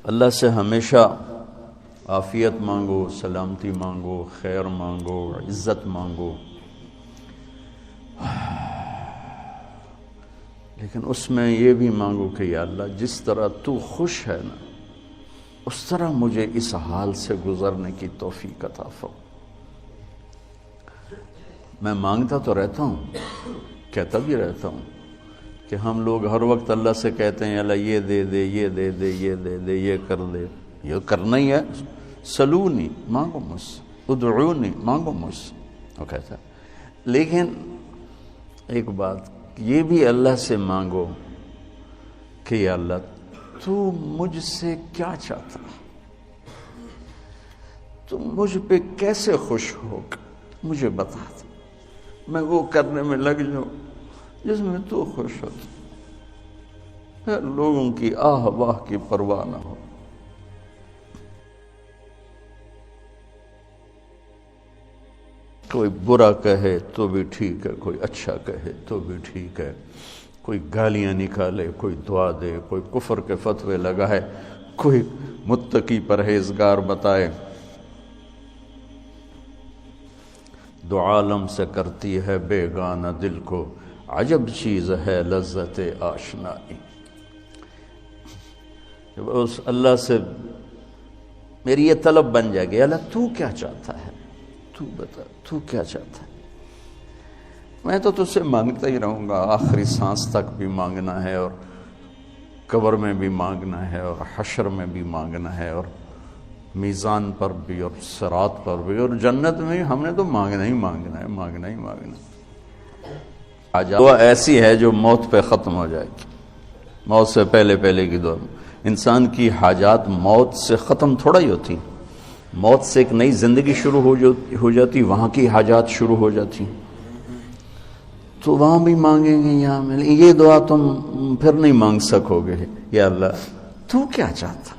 اللہ سے ہمیشہ عافیت مانگو، سلامتی مانگو، خیر مانگو، عزت مانگو، لیکن اس میں یہ بھی مانگو کہ یا اللہ جس طرح تو خوش ہے نا اس طرح مجھے اس حال سے گزرنے کی توفیق عطا فرما۔ میں مانگتا تو رہتا ہوں، کہتا بھی رہتا ہوں کہ ہم لوگ ہر وقت اللہ سے کہتے ہیں اللہ یہ دے دے، یہ دے دے، یہ دے دے، یہ کر دے، یہ کرنا ہی ہے، سلونی مانگو مجھ سے، ادعونی مانگو مجھ سے، وہ کہتا ہے۔ لیکن ایک بات یہ بھی اللہ سے مانگو کہ یا اللہ تو مجھ سے کیا چاہتا ہے، تو مجھ پہ کیسے خوش ہوگا مجھے بتا دے، میں وہ کرنے میں لگ جاؤں جس میں تو خوش ہوتا، لوگوں کی آہ واہ کی پرواہ نہ ہو۔ کوئی برا کہے تو بھی ٹھیک ہے، کوئی اچھا کہے تو بھی ٹھیک ہے، کوئی گالیاں نکالے، کوئی دعا دے، کوئی کفر کے فتوے لگائے، کوئی متقی پرہیزگار بتائے، دو عالم سے کرتی ہے بیگانہ دل کو، عجب چیز ہے لذت آشنائی۔ جب اس اللہ سے میری یہ طلب بن جائے گی، اللہ تو کیا چاہتا ہے، تو بتا تو کیا چاہتا ہے، میں تو تجھ سے مانگتا ہی رہوں گا، آخری سانس تک بھی مانگنا ہے، اور قبر میں بھی مانگنا ہے، اور حشر میں بھی مانگنا ہے، اور میزان پر بھی، اور صراط پر بھی، اور جنت میں بھی ہم نے تو مانگنا ہی مانگنا ہے، مانگنا ہی مانگنا۔ دعا ایسی ہے جو موت پہ ختم ہو جائے گی، موت سے پہلے پہلے کی دعا۔ انسان کی حاجات موت سے ختم تھوڑا ہی ہوتی، موت سے ایک نئی زندگی شروع ہو جاتی، وہاں کی حاجات شروع ہو جاتی، تو وہاں بھی مانگیں گے، یہاں ملے، یہ دعا تم پھر نہیں مانگ سکو گے، یا اللہ تو کیا چاہتا،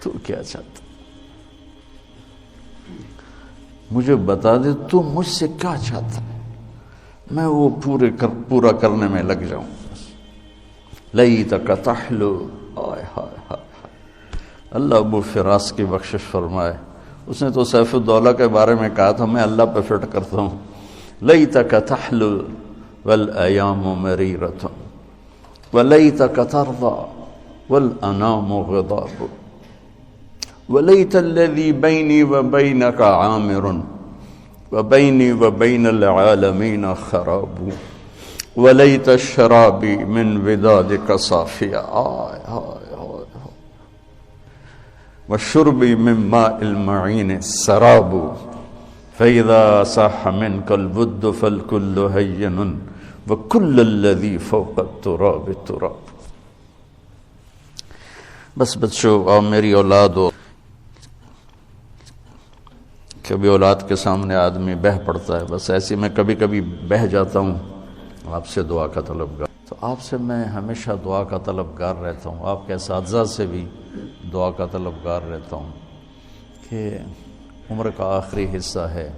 تو کیا چاہتا، مجھے بتا دے تو مجھ سے کیا چاہتا ہے، میں وہ پورا کرنے میں لگ جاؤں۔ لیتک تحلو، آئے ہائے ہائے، اللہ ابو فراس کی بخشش فرمائے، اس نے تو سیف الدولہ کے بارے میں کہا تھا، میں اللہ پہ فٹ کرتا ہوں، لیتک تحلو والایام مریرۃ ولیتک ترضى والانام غضاب ولیت الذی بینی وبینک عامر وبینی وبین العالمین خراب ولیت الشرابی من ودادک صافیہ، آئے ہائے ہائے، وشربی من ماء المعین سراب فإذا صح منك الود فالكل هين وكل الذي فوق التراب تراب۔ بس بچوں، اور میری اولاد ہو، کبھی اولاد کے سامنے آدمی بہہ پڑتا ہے، بس ایسے میں کبھی کبھی بہہ جاتا ہوں، آپ سے دعا کا طلبگار، تو آپ سے میں ہمیشہ دعا کا طلبگار رہتا ہوں، آپ کے اساتذہ سے بھی دعا کا طلبگار رہتا ہوں کہ عمر کا آخری حصہ ہے،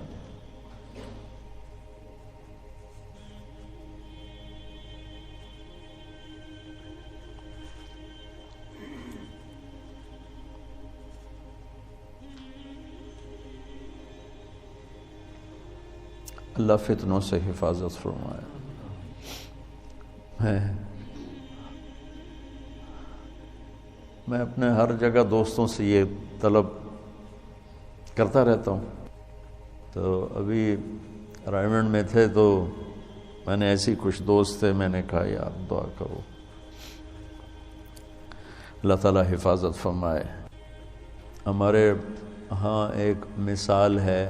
اللہ فتنوں سے حفاظت فرمائے۔ میں اپنے ہر جگہ دوستوں سے یہ طلب کرتا رہتا ہوں، تو ابھی رائمنڈ میں تھے تو میں نے ایسی کچھ دوست تھے، میں نے کہا یار دعا کرو، اللہ تعالیٰ حفاظت فرمائے۔ ہمارے ہاں ایک مثال ہے،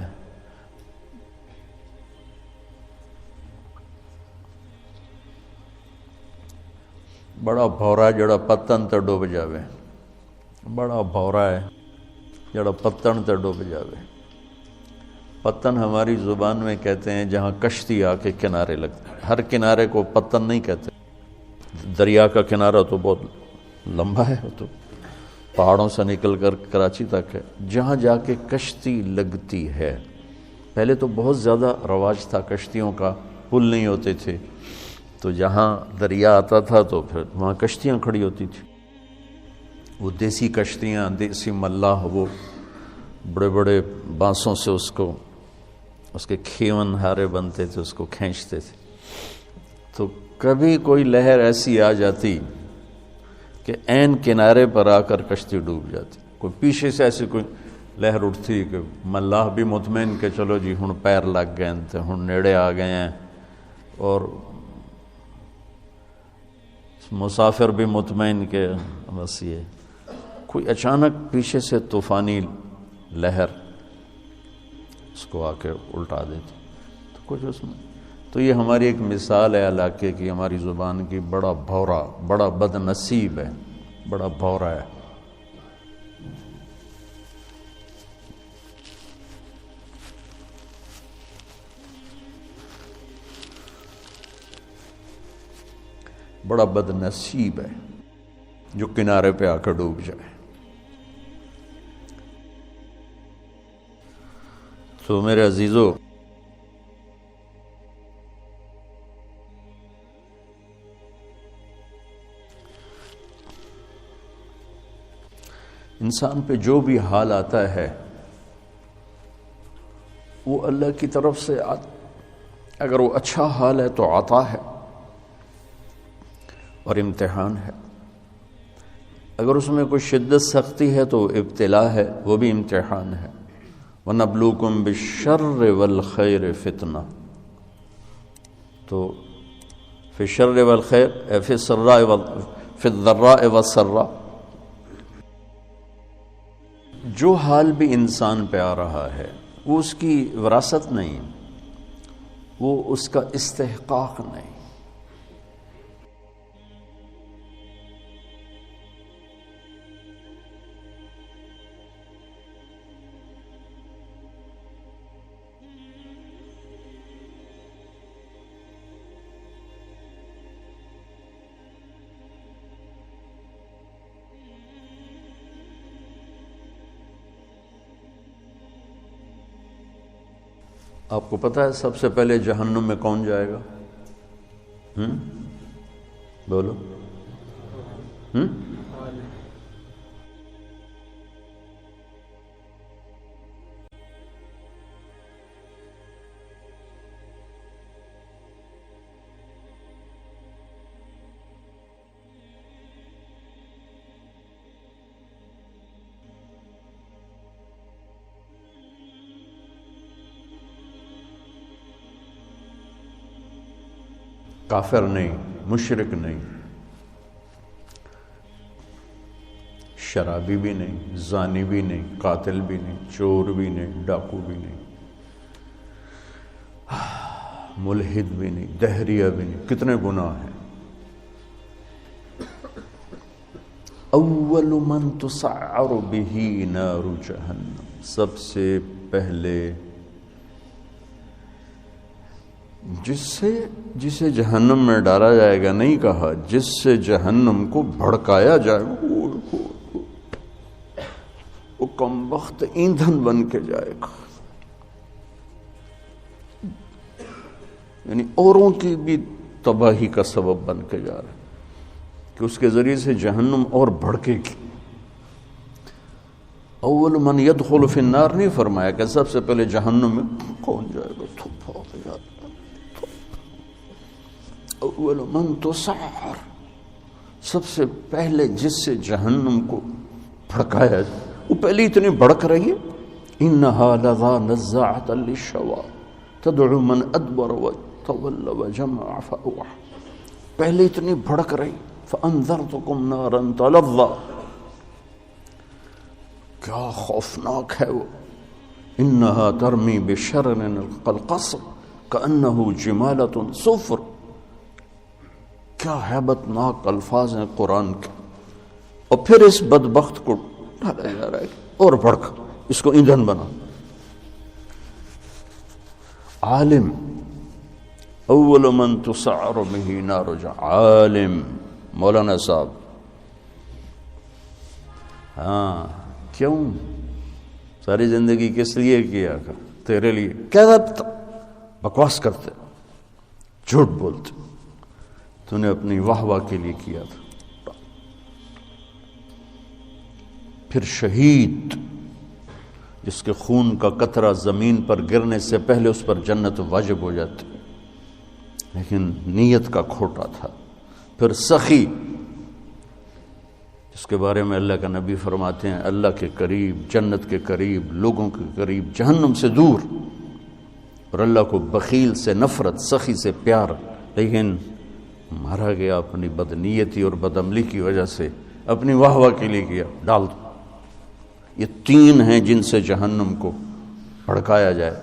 بڑا بھورا جڑا پتن تے ڈوب جاوے، بڑا بھورا ہے جڑا پتن تے ڈوب جاوے۔ پتن ہماری زبان میں کہتے ہیں جہاں کشتی آ کے کنارے لگتے ہیں، ہر کنارے کو پتن نہیں کہتے، دریا کا کنارہ تو بہت لمبا ہے، وہ تو پہاڑوں سے نکل کر کراچی تک ہے، جہاں جا کے کشتی لگتی ہے۔ پہلے تو بہت زیادہ رواج تھا کشتیوں کا، پل نہیں ہوتے تھے، تو جہاں دریا آتا تھا تو پھر وہاں کشتیاں کھڑی ہوتی تھی۔ وہ دیسی کشتیاں، دیسی ملاح، وہ بڑے بڑے بانسوں سے اس کے کھیون ہارے بنتے تھے، اس کو کھینچتے تھے. تو کبھی کوئی لہر ایسی آ جاتی کہ عین کنارے پر آ کر کشتی ڈوب جاتی. کوئی پیچھے سے ایسی کوئی لہر اٹھتی کہ ملاح بھی مطمئن کہ چلو جی ہن پیر لگ گئے ہیں، ہن نیڑے آ گئے ہیں، اور مسافر بھی مطمئن کہ بس یہ. کوئی اچانک پیچھے سے طوفانی لہر اس کو آ کے الٹا دیتی. تو کچھ اس میں تو یہ ہماری ایک مثال ہے علاقے کی، ہماری زبان کی. بڑا بھورا، بڑا بد نصیب ہے، بڑا بھورا ہے. بڑا بد نصیب ہے جو کنارے پہ آ کر ڈوب جائے. تو میرے عزیزو، انسان پہ جو بھی حال آتا ہے وہ اللہ کی طرف سے اگر وہ اچھا حال ہے تو عطا ہے اور امتحان ہے. اگر اس میں کوئی شدت سختی ہے تو ابتلا ہے، وہ بھی امتحان ہے. وَنَبْلُوكُمْ بِالشَّرِّ وَالْخَيْرِ فِتْنَةً. تو فی الشر والخیر، فی الضراء والسراء، جو حال بھی انسان پہ آ رہا ہے وہ اس کی وراثت نہیں، وہ اس کا استحقاق نہیں. آپ کو پتہ ہے سب سے پہلے جہنم میں کون جائے گا؟ بولو. کافر نہیں، مشرک نہیں، شرابی بھی نہیں، زانی بھی نہیں، قاتل بھی نہیں، چور بھی نہیں، ڈاکو بھی نہیں، ملحد بھی نہیں، دہریہ بھی نہیں. کتنے گناہ ہیں. اول من تسعر به نار جہنم، سب سے پہلے جسے جہنم میں ڈالا جائے گا، نہیں کہا جس سے جہنم کو بھڑکایا جائے گا، وہ کمبخت ایندھن بن کے جائے گا. یعنی اوروں کی بھی تباہی کا سبب بن کے جا رہا ہے کہ اس کے ذریعے سے جہنم اور بھڑکے گی. اول من يدخل فی النار نہیں فرمایا کہ سب سے پہلے جہنم میں کون جائے گا. اول من تسعر، سب سے پہلے جس سے جہنم کو بھڑکایا جائے، وہ پہلے اتنی بھڑک رہی ہے. انها لظى نزاعة للشوى تدعو من ادبر وتولى وجمع فاوعى. پہلے اتنی بھڑک رہی. فانذرتكم نارا تلظى، کیا خوفناک ہے وہ. انها ترمی بشرر كالقصر كأنه جمالة صفر. کیا ہیبت ناک الفاظ ہیں قرآن کے. اور پھر اس بدبخت کو ڈالا جا رہا ہے اور بھڑک، اس کو ایندھن بنا. عالم، اول من تسعر به نار جہنم، عالم مولانا صاحب. ہاں، کیوں ساری زندگی کس لیے کیا؟ تیرے لیے. کیا بکواس کرتے، جھوٹ بولتے، تو نے اپنی واہ واہ کے لیے کیا تھا. پھر شہید جس کے خون کا قطرہ زمین پر گرنے سے پہلے اس پر جنت واجب ہو جاتی، لیکن نیت کا کھوٹا تھا۔ پھر سخی جس کے بارے میں اللہ کا نبی فرماتے ہیں اللہ کے قریب، جنت کے قریب، لوگوں کے قریب، جہنم سے دور، اور اللہ کو بخیل سے نفرت، سخی سے پیار، لیکن مارا گیا اپنی بدنیتی اور بدعملی کی وجہ سے، اپنی واہ واہ کے لیے کیا، ڈال دو۔ یہ تین ہیں جن سے جہنم کو بھڑکایا جائے۔